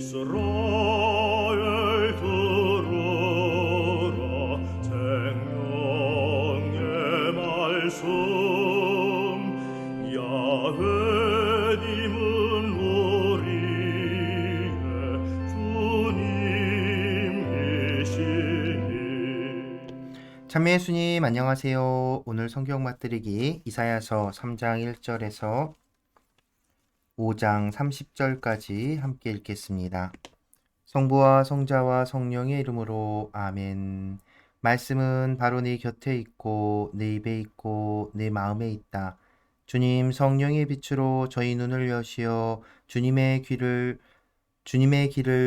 이스라엘 들으라 생명의 말씀 야훼님은 우리의 주님이시니. 참매 예수님 안녕하세요. 오늘 성경 맛들이기 이사야서 3장 1절에서 5장 30절까지 함께 읽겠습니다. 성부와 성자와 성령의 이름으로 아멘. 말씀은 바로 네 곁에 있고 내 입에 있고 내 마음에 있다. 주님 성령의 빛으로 저희 눈을 여시어 주님의 길을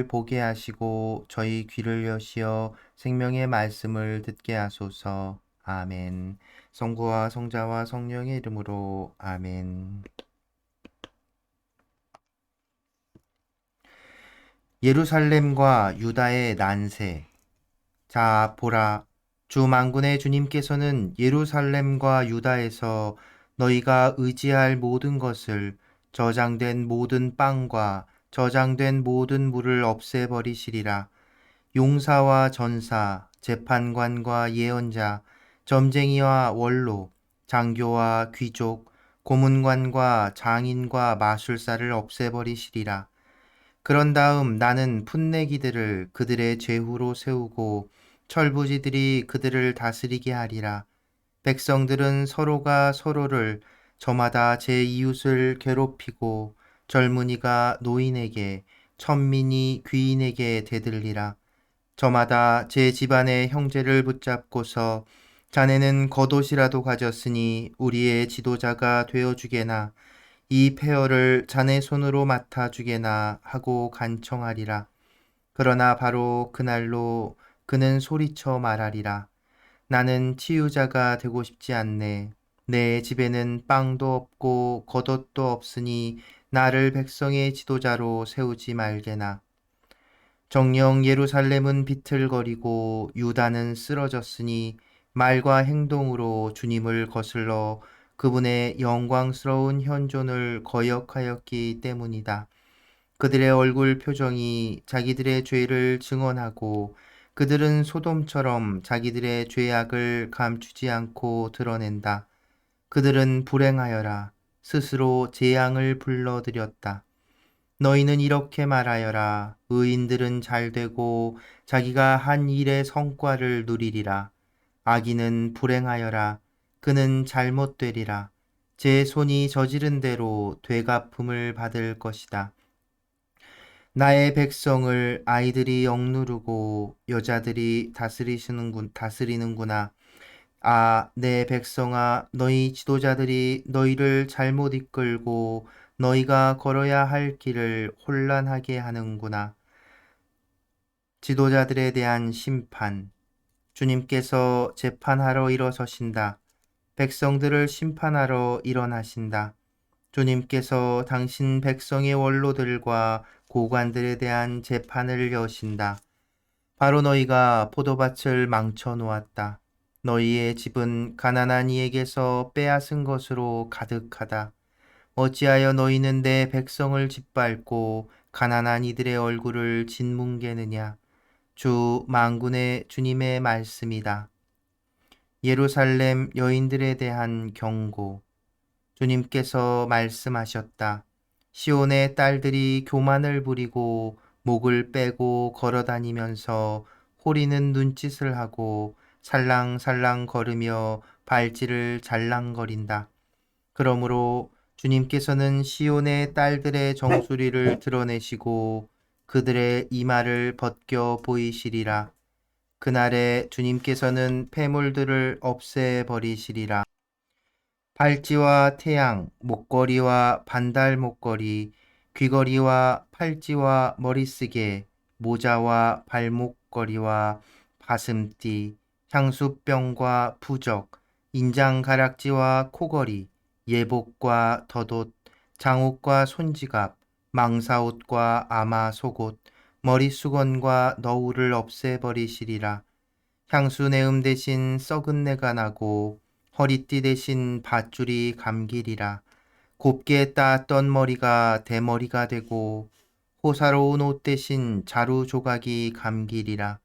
보게 하시고 저희 귀를 여시어 생명의 말씀을 듣게 하소서. 아멘. 성부와 성자와 성령의 이름으로 아멘. 예루살렘과 유다의 난세. 자, 보라. 주 만군의 주님께서는 예루살렘과 유다에서 너희가 의지할 모든 것을, 저장된 모든 빵과 저장된 모든 물을 없애버리시리라. 용사와 전사, 재판관과 예언자, 점쟁이와 원로, 장교와 귀족, 고문관과 장인과 마술사를 없애버리시리라. 그런 다음 나는 풋내기들을 그들의 제후로 세우고 철부지들이 그들을 다스리게 하리라. 백성들은 서로가 서로를, 저마다 제 이웃을 괴롭히고 젊은이가 노인에게, 천민이 귀인에게 대들리라. 저마다 제 집안의 형제를 붙잡고서 자네는 겉옷이라도 가졌으니 우리의 지도자가 되어주게나, 이 폐허를 자네 손으로 맡아주게나 하고 간청하리라. 그러나 바로 그날로 그는 소리쳐 말하리라. 나는 치유자가 되고 싶지 않네. 내 집에는 빵도 없고 겉옷도 없으니 나를 백성의 지도자로 세우지 말게나. 정녕 예루살렘은 비틀거리고 유다는 쓰러졌으니 말과 행동으로 주님을 거슬러 그분의 영광스러운 현존을 거역하였기 때문이다. 그들의 얼굴 표정이 자기들의 죄를 증언하고 그들은 소돔처럼 자기들의 죄악을 감추지 않고 드러낸다. 그들은 불행하여라. 스스로 재앙을 불러들였다. 너희는 이렇게 말하여라. 의인들은 잘되고 자기가 한 일의 성과를 누리리라. 악인은 불행하여라. 그는 잘못되리라. 제 손이 저지른 대로 되갚음을 받을 것이다. 나의 백성을 아이들이 억누르고 여자들이 다스리는구나. 아, 내 백성아, 너희 지도자들이 너희를 잘못 이끌고 너희가 걸어야 할 길을 혼란하게 하는구나. 지도자들에 대한 심판. 주님께서 재판하러 일어서신다. 백성들을 심판하러 일어나신다. 주님께서 당신 백성의 원로들과 고관들에 대한 재판을 여신다. 바로 너희가 포도밭을 망쳐 놓았다. 너희의 집은 가난한 이에게서 빼앗은 것으로 가득하다. 어찌하여 너희는 내 백성을 짓밟고 가난한 이들의 얼굴을 짓뭉개느냐. 주 만군의 주님의 말씀이다. 예루살렘 여인들에 대한 경고. 주님께서 말씀하셨다. 시온의 딸들이 교만을 부리고 목을 빼고 걸어다니면서 호리는 눈짓을 하고 살랑살랑 걸으며 발질을 잘랑거린다. 그러므로 주님께서는 시온의 딸들의 정수리를 드러내시고 그들의 이마를 벗겨 보이시리라. 그날에 주님께서는 폐물들을 없애버리시리라. 발찌와 태양, 목걸이와 반달 목걸이, 귀걸이와 팔찌와 머리쓰개, 모자와 발목걸이와 가슴띠, 향수병과 부적, 인장가락지와 코걸이, 예복과 덧옷, 장옷과 손지갑, 망사옷과 아마 속옷, 머리수건과 너울을 없애버리시리라. 향수 내음 대신 썩은 내가 나고 허리띠 대신 밧줄이 감기리라. 곱게 따았던 머리가 대머리가 되고 호사로운 옷 대신 자루 조각이 감기리라.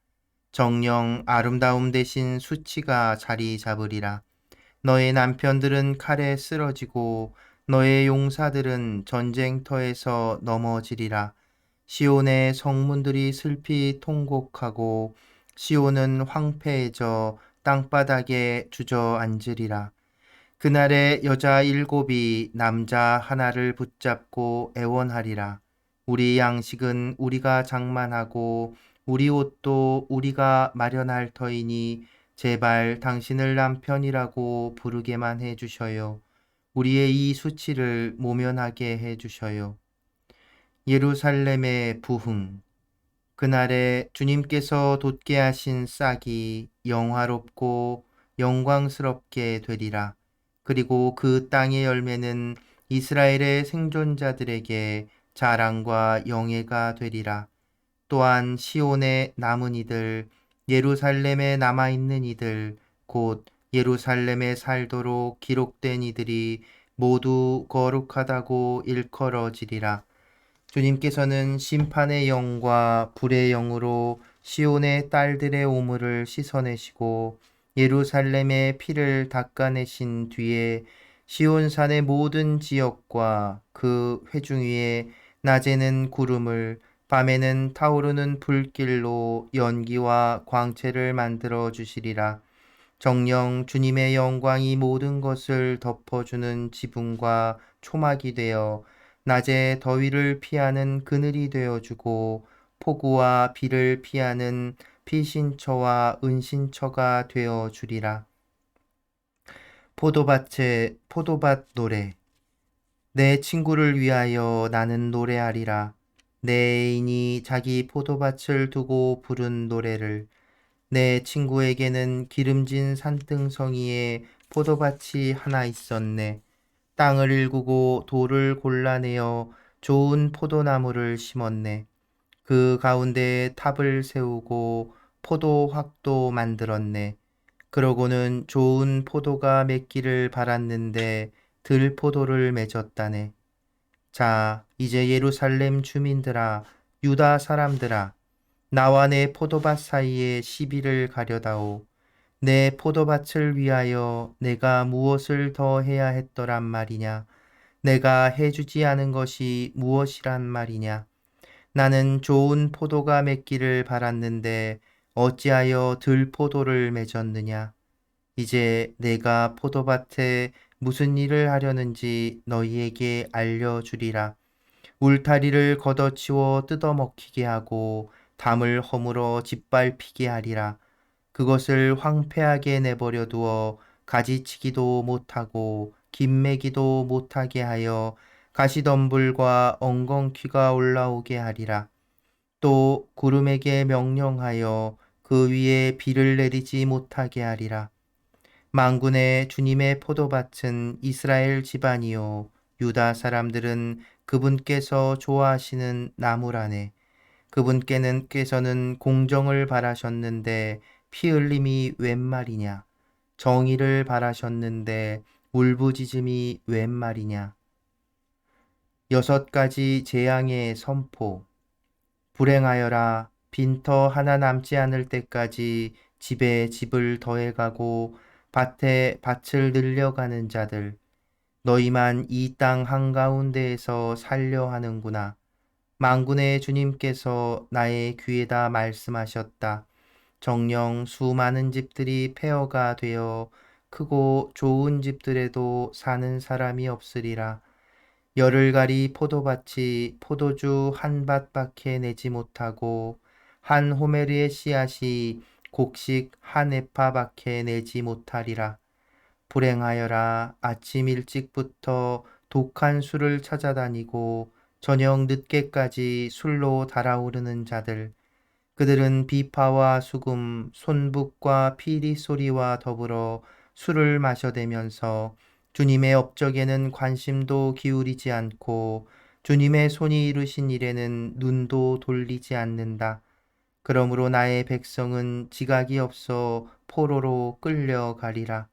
정령 아름다움 대신 수치가 자리 잡으리라. 너의 남편들은 칼에 쓰러지고 너의 용사들은 전쟁터에서 넘어지리라. 시온의 성문들이 슬피 통곡하고 시온은 황폐해져 땅바닥에 주저앉으리라. 그날에 여자 7이 남자 하나를 붙잡고 애원하리라. 우리 양식은 우리가 장만하고 우리 옷도 우리가 마련할 터이니 제발 당신을 남편이라고 부르게만 해주셔요. 우리의 이 수치를 모면하게 해주셔요. 예루살렘의 부흥. 그날에 주님께서 돋게 하신 싹이 영화롭고 영광스럽게 되리라. 그리고 그 땅의 열매는 이스라엘의 생존자들에게 자랑과 영예가 되리라. 또한 시온에 남은 이들, 예루살렘에 남아있는 이들, 곧 예루살렘에 살도록 기록된 이들이 모두 거룩하다고 일컬어지리라. 주님께서는 심판의 영과 불의 영으로 시온의 딸들의 오물을 씻어내시고 예루살렘의 피를 닦아내신 뒤에 시온산의 모든 지역과 그 회중 위에 낮에는 구름을 밤에는 타오르는 불길로 연기와 광채를 만들어 주시리라. 정녕 주님의 영광이 모든 것을 덮어주는 지붕과 초막이 되어 낮에 더위를 피하는 그늘이 되어주고 폭우와 비를 피하는 피신처와 은신처가 되어주리라. 포도밭 노래. 내 친구를 위하여 나는 노래하리라. 내 애인이 자기 포도밭을 두고 부른 노래를. 내 친구에게는 기름진 산등성이에 포도밭이 하나 있었네. 땅을 일구고 돌을 골라내어 좋은 포도나무를 심었네. 그 가운데에 탑을 세우고 포도확도 만들었네. 그러고는 좋은 포도가 맺기를 바랐는데 들포도를 맺었다네. 자, 이제 예루살렘 주민들아, 유다 사람들아, 나와 내 포도밭 사이에 시비를 가려다오. 내 포도밭을 위하여 내가 무엇을 더 해야 했더란 말이냐? 내가 해주지 않은 것이 무엇이란 말이냐? 나는 좋은 포도가 맺기를 바랐는데 어찌하여 들포도를 맺었느냐? 이제 내가 포도밭에 무슨 일을 하려는지 너희에게 알려주리라. 울타리를 걷어치워 뜯어먹히게 하고 담을 허물어 짓밟히게 하리라. 그것을 황폐하게 내버려 두어 가지치기도 못하고 김매기도 못하게 하여 가시덤불과 엉겅퀴가 올라오게 하리라. 또 구름에게 명령하여 그 위에 비를 내리지 못하게 하리라. 만군의 주님의 포도밭은 이스라엘 집안이요 유다 사람들은 그분께서 좋아하시는 나무라네. 그분께서는 공정을 바라셨는데 피 흘림이 웬 말이냐? 정의를 바라셨는데 울부짖음이 웬 말이냐? 6가지 재앙의 선포. 불행하여라. 빈터 하나 남지 않을 때까지 집에 집을 더해가고 밭에 밭을 늘려가는 자들. 너희만 이 땅 한가운데에서 살려 하는구나. 만군의 주님께서 나의 귀에다 말씀하셨다. 정녕 수많은 집들이 폐허가 되어 크고 좋은 집들에도 사는 사람이 없으리라. 열을 가리 포도밭이 포도주 한 밭밖에 내지 못하고 한 호메르의 씨앗이 곡식 한 에파밖에 내지 못하리라. 불행하여라. 아침 일찍부터 독한 술을 찾아다니고 저녁 늦게까지 술로 달아오르는 자들. 그들은 비파와 수금, 손북과 피리 소리와 더불어 술을 마셔대면서 주님의 업적에는 관심도 기울이지 않고 주님의 손이 이루신 일에는 눈도 돌리지 않는다. 그러므로 나의 백성은 지각이 없어 포로로 끌려가리라.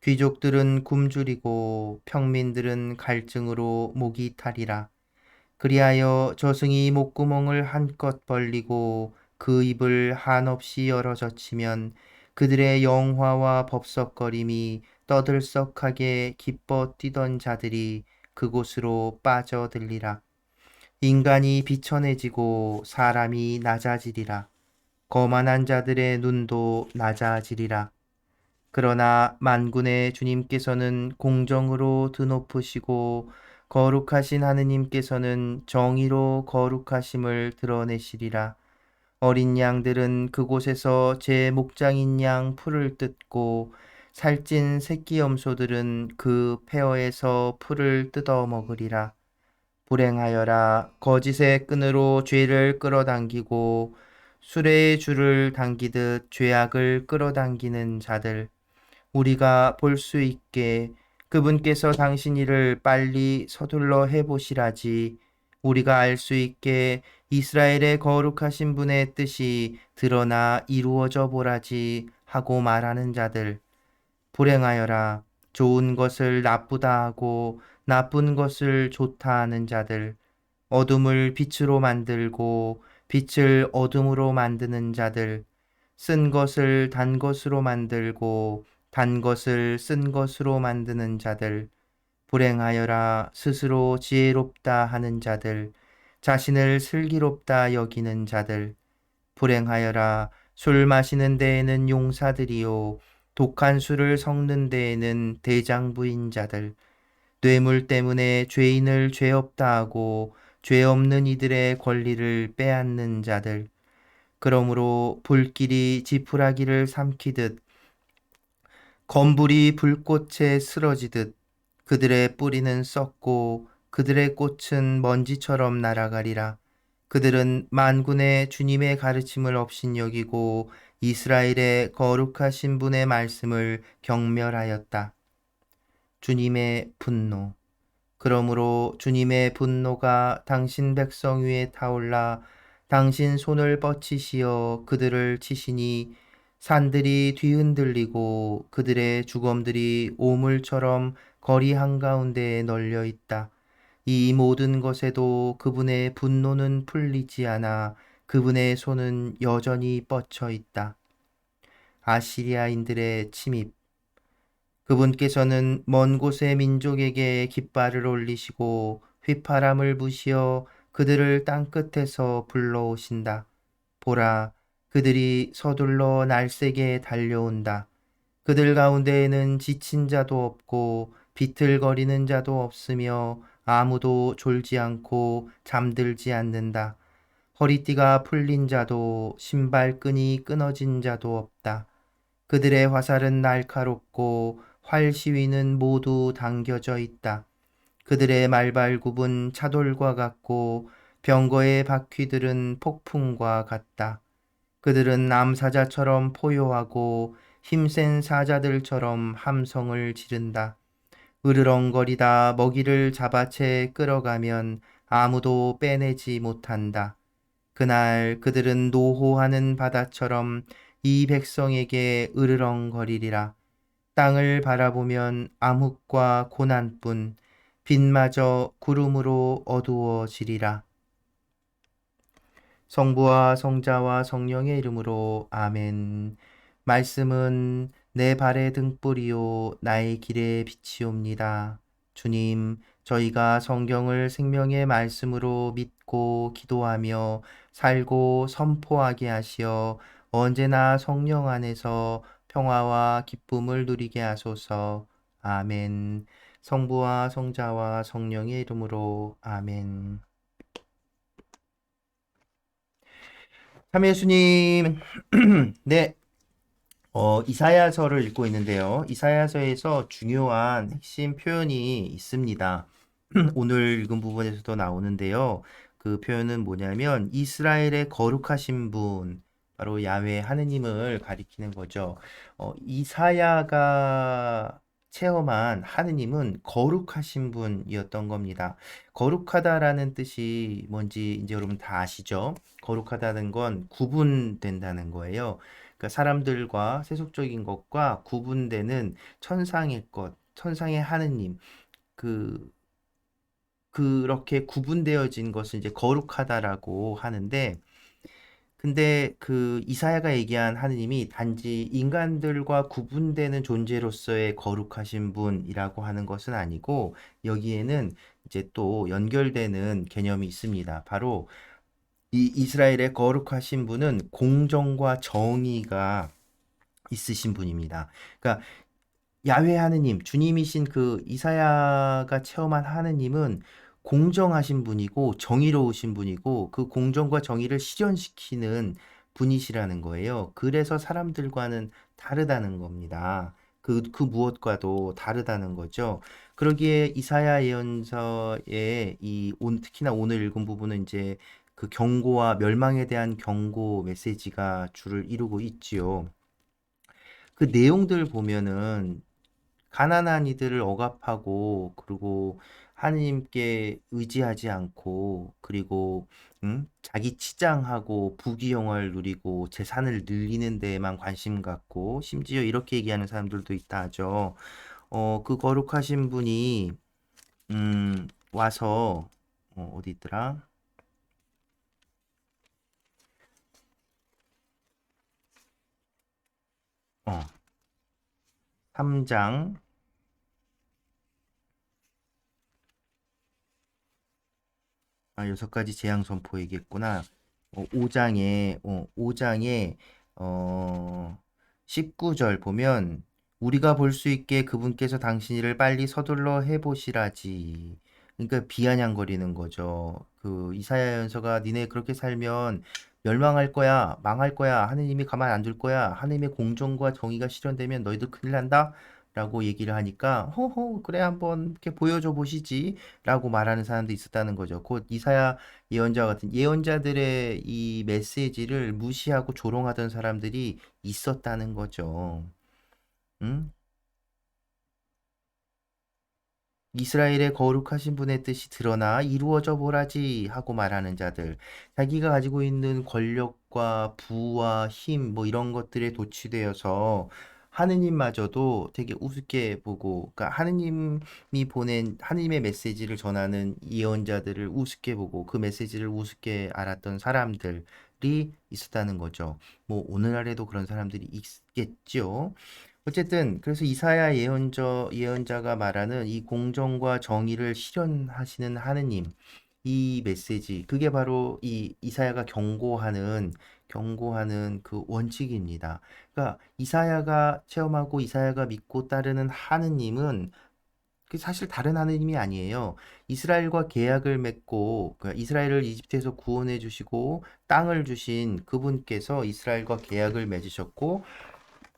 귀족들은 굶주리고 평민들은 갈증으로 목이 타리라. 그리하여 저승이 목구멍을 한껏 벌리고 그 입을 한없이 열어 젖히면 그들의 영화와 법석거림이 떠들썩하게 기뻐 뛰던 자들이 그곳으로 빠져들리라. 인간이 비천해지고 사람이 낮아지리라. 거만한 자들의 눈도 낮아지리라. 그러나 만군의 주님께서는 공정으로 드높으시고 거룩하신 하느님께서는 정의로 거룩하심을 드러내시리라. 어린 양들은 그곳에서 제 목장인 양 풀을 뜯고 살찐 새끼 염소들은 그 폐허에서 풀을 뜯어 먹으리라. 불행하여라. 거짓의 끈으로 죄를 끌어당기고 수레의 줄을 당기듯 죄악을 끌어당기는 자들. 우리가 볼 수 있게 그분께서 당신 일을 빨리 서둘러 해보시라지. 우리가 알 수 있게 이스라엘의 거룩하신 분의 뜻이 드러나 이루어져 보라지 하고 말하는 자들. 불행하여라. 좋은 것을 나쁘다 하고 나쁜 것을 좋다 하는 자들. 어둠을 빛으로 만들고 빛을 어둠으로 만드는 자들. 쓴 것을 단 것으로 만들고 단 것을 쓴 것으로 만드는 자들. 불행하여라. 스스로 지혜롭다 하는 자들. 자신을 슬기롭다 여기는 자들. 불행하여라. 술 마시는 데에는 용사들이요 독한 술을 섞는 데에는 대장부인 자들. 뇌물 때문에 죄인을 죄 없다 하고 죄 없는 이들의 권리를 빼앗는 자들. 그러므로 불길이 지푸라기를 삼키듯 검불이 불꽃에 쓰러지듯 그들의 뿌리는 썩고 그들의 꽃은 먼지처럼 날아가리라. 그들은 만군의 주님의 가르침을 업신여기고 이스라엘의 거룩하신 분의 말씀을 경멸하였다. 주님의 분노. 그러므로 주님의 분노가 당신 백성 위에 타올라 당신 손을 뻗치시어 그들을 치시니 산들이 뒤흔들리고 그들의 주검들이 오물처럼 거리 한가운데에 널려 있다. 이 모든 것에도 그분의 분노는 풀리지 않아 그분의 손은 여전히 뻗쳐 있다. 아시리아인들의 침입. 그분께서는 먼 곳의 민족에게 깃발을 올리시고 휘파람을 부시어 그들을 땅끝에서 불러오신다. 보라, 그들이 서둘러 날쌔게 달려온다. 그들 가운데에는 지친 자도 없고 비틀거리는 자도 없으며 아무도 졸지 않고 잠들지 않는다. 허리띠가 풀린 자도 신발끈이 끊어진 자도 없다. 그들의 화살은 날카롭고 활 시위는 모두 당겨져 있다. 그들의 말발굽은 차돌과 같고 병거의 바퀴들은 폭풍과 같다. 그들은 암사자처럼 포효하고 힘센 사자들처럼 함성을 지른다. 으르렁거리다 먹이를 잡아채 끌어가면 아무도 빼내지 못한다. 그날 그들은 노호하는 바다처럼 이 백성에게 으르렁거리리라. 땅을 바라보면 암흑과 고난뿐 빛마저 구름으로 어두워지리라. 성부와 성자와 성령의 이름으로 아멘. 말씀은 내 발의 등불이요 나의 길의 빛이옵니다. 주님, 저희가 성경을 생명의 말씀으로 믿고 기도하며 살고 선포하게 하시어 언제나 성령 안에서 평화와 기쁨을 누리게 하소서. 아멘. 성부와 성자와 성령의 이름으로 아멘. 참 예수님, 네, 이사야서를 읽고 있는데요. 이사야서에서 중요한 핵심 표현이 있습니다. 오늘 읽은 부분에서도 나오는데요. 그 표현은 뭐냐면 이스라엘의 거룩하신 분, 바로 야훼 하느님을 가리키는 거죠. 이사야가 체험한 하느님은 거룩하신 분이었던 겁니다. 거룩하다라는 뜻이 뭔지 이제 여러분 다 아시죠? 거룩하다는 건 구분된다는 거예요. 그러니까 사람들과 세속적인 것과 구분되는 천상의 것, 천상의 하느님, 그 그렇게 구분되어진 것을 이제 거룩하다라고 하는데, 근데 그 이사야가 얘기한 하느님이 단지 인간들과 구분되는 존재로서의 거룩하신 분이라고 하는 것은 아니고, 여기에는 이제 또 연결되는 개념이 있습니다. 바로 이 이스라엘의 거룩하신 분은 공정과 정의가 있으신 분입니다. 그러니까 야훼 하느님, 주님이신 그 이사야가 체험한 하느님은 공정하신 분이고 정의로우신 분이고 그 공정과 정의를 실현시키는 분이시라는 거예요. 그래서 사람들과는 다르다는 겁니다. 그 무엇과도 다르다는 거죠. 그러기에 이사야 예언서의 특히나 오늘 읽은 부분은 이제 그 경고와 멸망에 대한 경고 메시지가 주를 이루고 있지요. 그 내용들 보면은 가난한 이들을 억압하고 그리고 하느님께 의지하지 않고 그리고 자기 치장하고 부귀영화를 누리고 재산을 늘리는 데에만 관심 갖고 심지어 이렇게 얘기하는 사람들도 있다 하죠. 그 거룩하신 분이 와서 어디 있더라? 3장 6가지 재앙 선포 얘기했구나. 5장에 19절 보면 우리가 볼 수 있게 그분께서 당신 일을 빨리 서둘러 해보시라지. 그러니까 비아냥거리는 거죠. 그 이사야 연서가 니네 그렇게 살면 멸망할 거야, 망할 거야, 하느님이 가만 안 둘 거야, 하느님의 공정과 정의가 실현되면 너희들 큰일 난다. 라고 얘기를 하니까 호호 그래 한번 이렇게 보여줘 보시지 라고 말하는 사람도 있었다는 거죠. 곧 이사야 예언자 같은 예언자들의 이 메시지를 무시하고 조롱하던 사람들이 있었다는 거죠. 응? 이스라엘의 거룩하신 분의 뜻이 드러나 이루어져 보라지 하고 말하는 자들, 자기가 가지고 있는 권력과 부와 힘, 뭐 이런 것들에 도취되어서 하느님마저도 되게 우습게 보고, 그러니까 하느님이 보낸 하느님의 메시지를 전하는 예언자들을 우습게 보고 그 메시지를 우습게 알았던 사람들이 있었다는 거죠. 뭐 오늘날에도 그런 사람들이 있겠죠. 어쨌든 그래서 이사야 예언자가 말하는 이 공정과 정의를 실현하시는 하느님 이 메시지 그게 바로 이 이사야가 경고하는 그 원칙입니다. 그러니까 이사야가 체험하고 이사야가 믿고 따르는 하느님은 그 사실 다른 하느님이 아니에요. 이스라엘과 계약을 맺고 그러니까 이스라엘을 이집트에서 구원해 주시고 땅을 주신 그분께서 이스라엘과 계약을 맺으셨고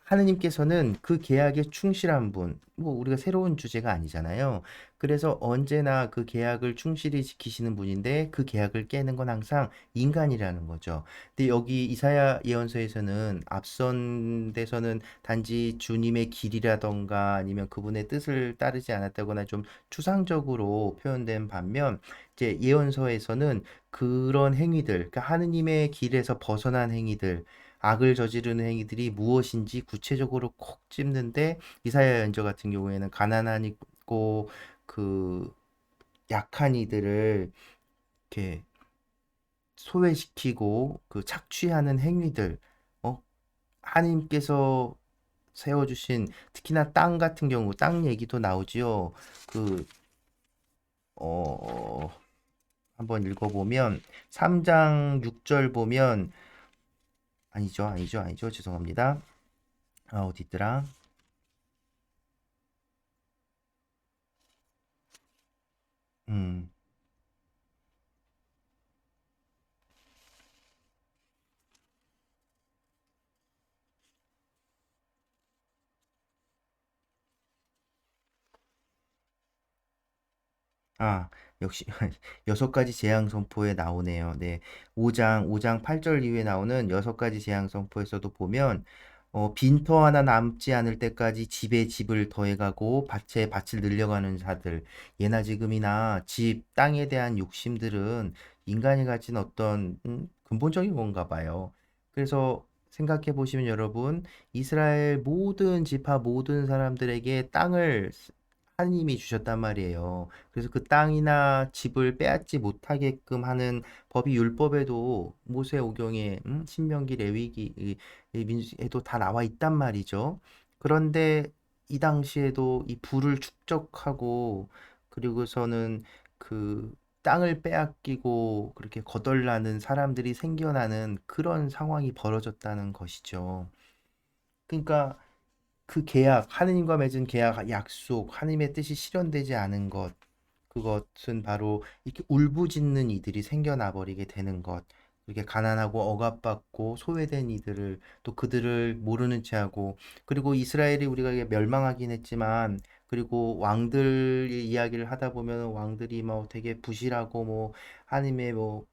하느님께서는 그 계약에 충실한 분, 뭐 우리가 새로운 주제가 아니잖아요. 그래서 언제나 그 계약을 충실히 지키시는 분인데 그 계약을 깨는 건 항상 인간이라는 거죠. 근데 여기 이사야 예언서에서는 앞선 데서는 단지 주님의 길이라던가 아니면 그분의 뜻을 따르지 않았다거나 좀 추상적으로 표현된 반면 이제 예언서에서는 그런 행위들, 그러니까 하느님의 길에서 벗어난 행위들 악을 저지르는 행위들이 무엇인지 구체적으로 콕 찝는데 이사야 연저 같은 경우에는 가난하고 그 약한 이들을 이렇게 소외시키고 그 착취하는 행위들 하나님께서 세워주신 특히나 땅 같은 경우 땅 얘기도 나오지요. 그 한번 읽어보면 3장 6절 보면 아니죠. 죄송합니다. 어디 있더라? 음. 아, 역시 6가지 재앙 선포에 나오네요. 네. 5장 8절 이후에 나오는 6가지 재앙 선포에서도 보면 빈터 하나 남지 않을 때까지 집에 집을 더해가고 밭에 밭을 늘려가는 자들, 예나 지금이나 집, 땅에 대한 욕심들은 인간이 가진 어떤 근본적인 건가 봐요. 그래서 생각해 보시면 여러분, 이스라엘 모든 지파 모든 사람들에게 땅을 하느님이 주셨단 말이에요. 그래서 그 땅이나 집을 빼앗지 못하게끔 하는 법이 율법에도 모세오경에 신명기 레위기 이 민수에도 다 나와 있단 말이죠. 그런데 이 당시에도 이 부를 축적하고 그리고서는 그 땅을 빼앗기고 그렇게 거덜나는 사람들이 생겨나는 그런 상황이 벌어졌다는 것이죠. 그러니까 그 계약, 하느님과 맺은 계약, 약속, 하느님의 뜻이 실현되지 않은 것, 그것은 바로 이렇게 울부짖는 이들이 생겨나 버리게 되는 것. 이렇게 가난하고 억압받고 소외된 이들을 또 그들을 모르는 채하고 그리고 이스라엘이 우리가 이게 멸망하긴 했지만 그리고 왕들의 이야기를 하다 보면 왕들이 뭐 되게 부실하고 뭐 하나님의 뭐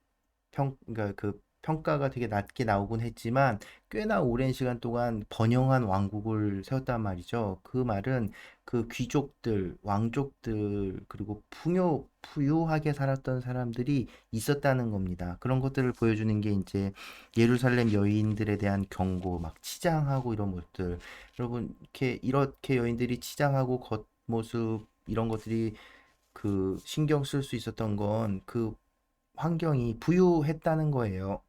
그러니까 그 평가가 되게 낮게 나오곤 했지만 꽤나 오랜 시간 동안 번영한 왕국을 세웠단 말이죠. 그 말은 그 귀족들, 왕족들, 그리고 부유하게 살았던 사람들이 있었다는 겁니다. 그런 것들을 보여주는 게 이제 예루살렘 여인들에 대한 경고, 막 치장하고 이런 것들. 여러분, 이렇게 여인들이 치장하고 겉모습 이런 것들이 그 신경 쓸 수 있었던 건그 환경이 부유했다는 거예요.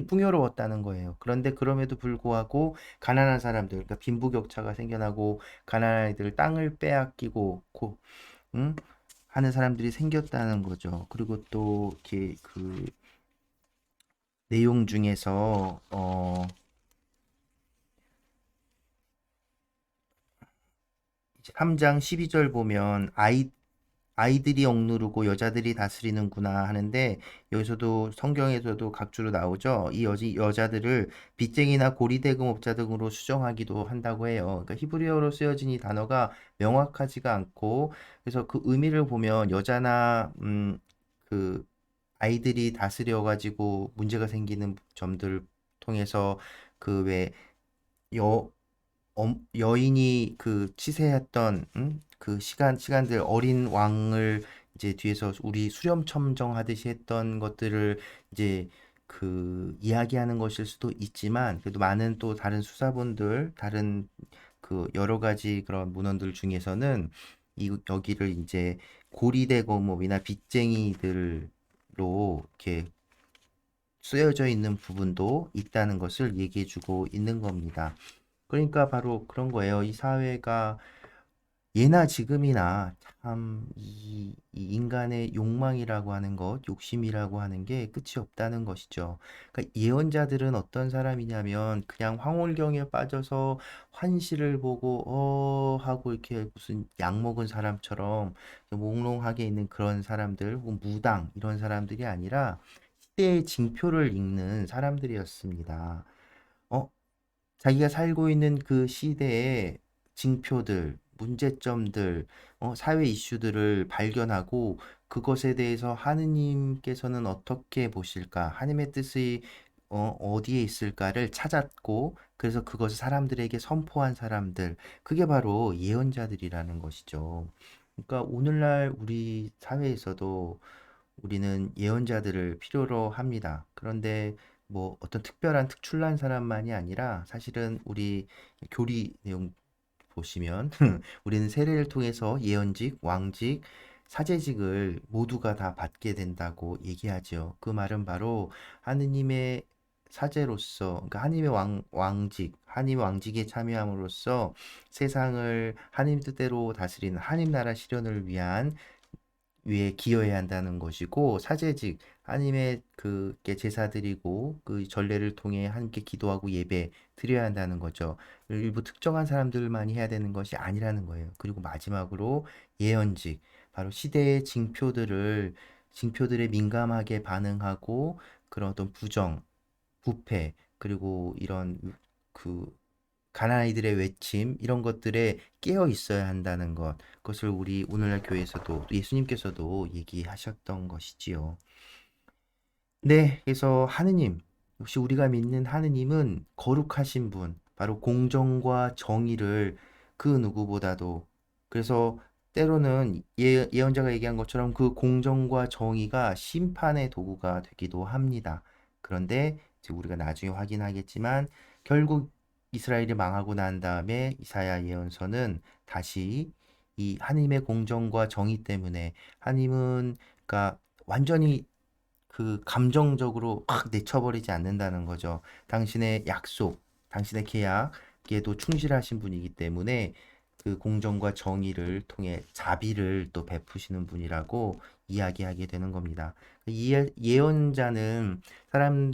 풍요로웠다는 거예요. 그런데 그럼에도 불구하고 가난한 사람들, 그러니까 빈부격차가 생겨나고 가난한 아이들 땅을 빼앗기고 응? 하는 사람들이 생겼다는 거죠. 그리고 또 이렇게 그 내용 중에서 3장 12절 보면 아이들이 억누르고 여자들이 다스리는구나 하는데 여기서도 성경에서도 각주로 나오죠. 이 여자들을 빚쟁이나 고리대금업자 등으로 수정하기도 한다고 해요. 그러니까 히브리어로 쓰여진 이 단어가 명확하지가 않고 그래서 그 의미를 보면 여자나 그 아이들이 다스려 가지고 문제가 생기는 점들을 통해서 그왜 여인이 그 치세했던 그 시간들 어린 왕을 이제 뒤에서 우리 수렴청정하듯이 했던 것들을 이제 그 이야기하는 것일 수도 있지만 그래도 많은 또 다른 수사본들 다른 그 여러 가지 그런 문헌들 중에서는 여기를 이제 고리대공업이나 빚쟁이들로 이렇게 쓰여져 있는 부분도 있다는 것을 얘기해주고 있는 겁니다. 그러니까 바로 그런 거예요. 이 사회가 예나 지금이나 참 이 인간의 욕망이라고 하는 것, 욕심이라고 하는 게 끝이 없다는 것이죠. 그러니까 예언자들은 어떤 사람이냐면 그냥 황홀경에 빠져서 환시를 보고 하고 이렇게 무슨 약 먹은 사람처럼 몽롱하게 있는 그런 사람들, 혹은 무당 이런 사람들이 아니라 시대의 징표를 읽는 사람들이었습니다. 어, 자기가 살고 있는 그 시대의 징표들, 문제점들, 사회 이슈들을 발견하고 그것에 대해서 하느님께서는 어떻게 보실까? 하느님의 뜻이 어디에 있을까를 찾았고 그래서 그것을 사람들에게 선포한 사람들, 그게 바로 예언자들이라는 것이죠. 그러니까 오늘날 우리 사회에서도 우리는 예언자들을 필요로 합니다. 그런데 뭐 어떤 특별한 특출난 사람만이 아니라 사실은 우리 교리 내용 보시면 우리는 세례를 통해서 예언직, 왕직, 사제직을 모두가 다 받게 된다고 얘기하죠. 그 말은 바로 하느님의 사제로서, 그러니까 하나님의 왕직, 하나님 왕직에 참여함으로써 세상을 하나님 뜻대로 다스리는 하나님 나라 실현을 위해 기여해야 한다는 것이고 사제직 하나님의 그게 제사 드리고 그 전례를 통해 하나님께 기도하고 예배 드려야 한다는 거죠. 일부 특정한 사람들만이 해야 되는 것이 아니라는 거예요. 그리고 마지막으로 예언직 바로 시대의 징표들에 민감하게 반응하고 그런 어떤 부패 그리고 이런 그 가난한 이들의 외침 이런 것들에 깨어 있어야 한다는 것 그것을 우리 오늘날 교회에서도 또 예수님께서도 얘기하셨던 것이지요. 네, 그래서 하느님 역시 우리가 믿는 하느님은 거룩하신 분, 바로 공정과 정의를 그 누구보다도 그래서 때로는 예언자가 얘기한 것처럼 그 공정과 정의가 심판의 도구가 되기도 합니다. 그런데 이제 우리가 나중에 확인하겠지만 결국 이스라엘이 망하고 난 다음에 이사야 예언서는 다시 이 하나님의 공정과 정의 때문에 하나님은 그러니까 완전히 그 감정적으로 확 내쳐버리지 않는다는 거죠. 당신의 약속, 당신의 계약에도 충실하신 분이기 때문에 그 공정과 정의를 통해 자비를 또 베푸시는 분이라고 이야기하게 되는 겁니다. 예언자는 사람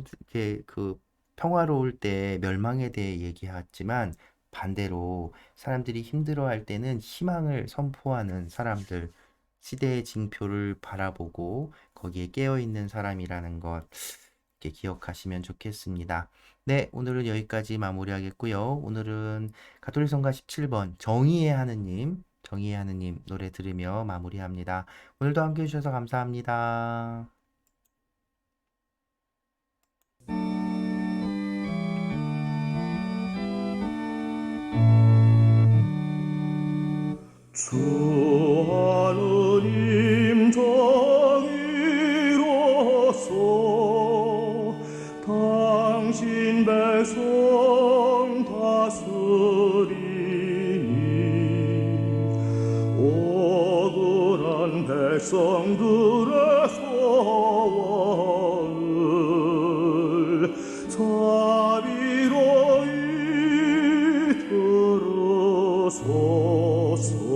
그 평화로울 때 멸망에 대해 얘기했지만 반대로 사람들이 힘들어할 때는 희망을 선포하는 사람들, 시대의 징표를 바라보고 거기에 깨어있는 사람이라는 것 이렇게 기억하시면 좋겠습니다. 네, 오늘은 여기까지 마무리하겠고요. 오늘은 가톨릭 성가 17번 정의의 하느님 노래 들으며 마무리합니다. 오늘도 함께 해주셔서 감사합니다. 주 하느님 정의로서 당신 백성 다스리니 억울한 백성들의 소원을 자비로이 들으소서.